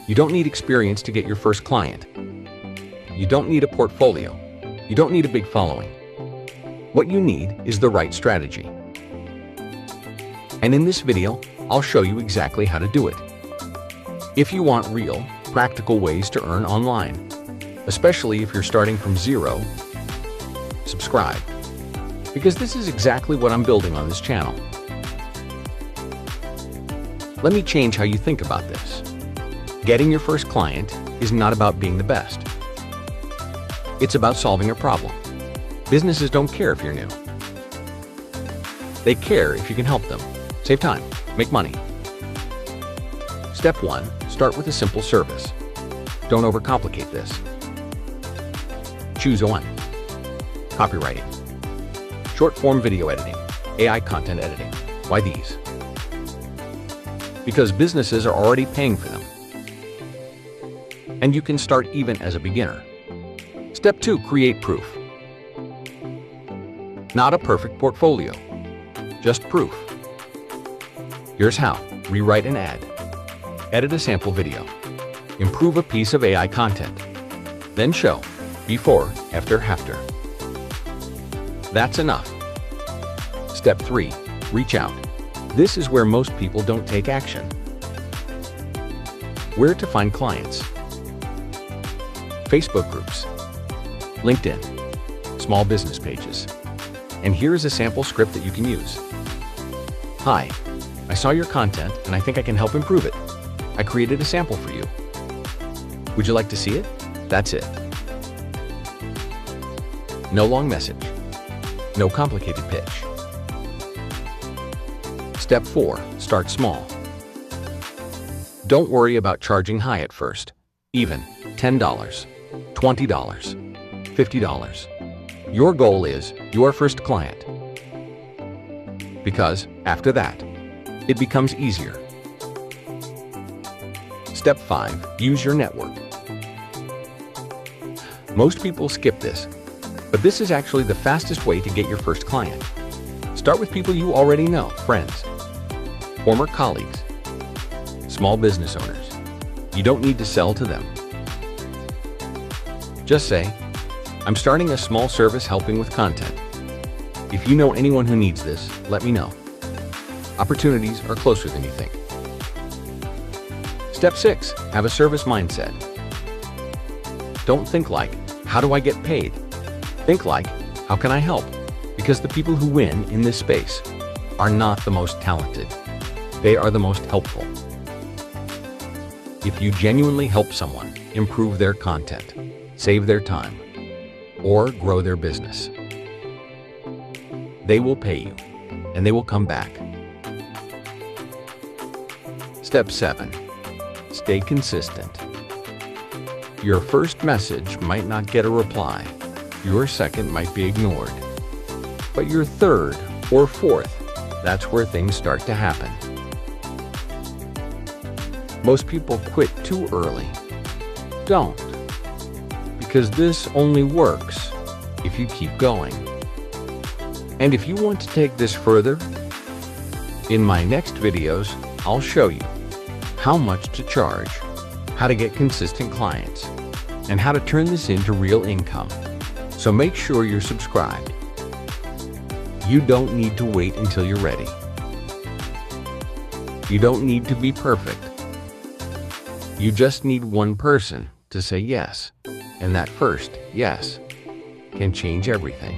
You don't need experience to get your first client. You don't need a portfolio. You don't need a big following. What you need is the right strategy. And in this video, I'll show you exactly how to do it. If you want real, practical ways to earn online, especially if you're starting from zero, subscribe, because this is exactly what I'm building on this channel. Let me change how you think about this. Getting your first client is not about being the best. It's about solving a problem. Businesses don't care if you're new. They care if you can help them, save time, make money. Step 1, start with a simple service. Don't overcomplicate this. Choose one. Copywriting. Short-form video editing. AI content editing. Why these? Because businesses are already paying for them. And you can start even as a beginner. Step 2, create proof. Not a perfect portfolio, just proof. Here's how. Rewrite an ad. Edit a sample video. Improve a piece of AI content. Then show before, after. That's enough. Step 3, reach out. This is where most people don't take action. Where to find clients? Facebook groups, LinkedIn, small business pages. And here's a sample script that you can use. Hi, I saw your content and I think I can help improve it. I created a sample for you. Would you like to see it? That's it. No long message. No complicated pitch. Step 4, start small. Don't worry about charging high at first. Even $10, $20, $50. Your goal is your first client. Because after that, it becomes easier. Step 5, use your network. Most people skip this, but this is actually the fastest way to get your first client. Start with people you already know, friends, former colleagues, small business owners. You don't need to sell to them. Just say, I'm starting a small service helping with content. If you know anyone who needs this, let me know. Opportunities are closer than you think. Step 6, have a service mindset. Don't think like, how do I get paid? Think like, how can I help? Because the people who win in this space are not the most talented. They are the most helpful. If you genuinely help someone improve their content, save their time, or grow their business, they will pay you, and they will come back. Step 7, stay consistent. Your first message might not get a reply. Your second might be ignored. But your third or fourth, that's where things start to happen. Most people quit too early. Don't. Because this only works if you keep going. And if you want to take this further, in my next videos, I'll show you how much to charge, how to get consistent clients, and how to turn this into real income. So make sure you're subscribed. You don't need to wait until you're ready. You don't need to be perfect. You just need one person to say yes. And that first yes can change everything.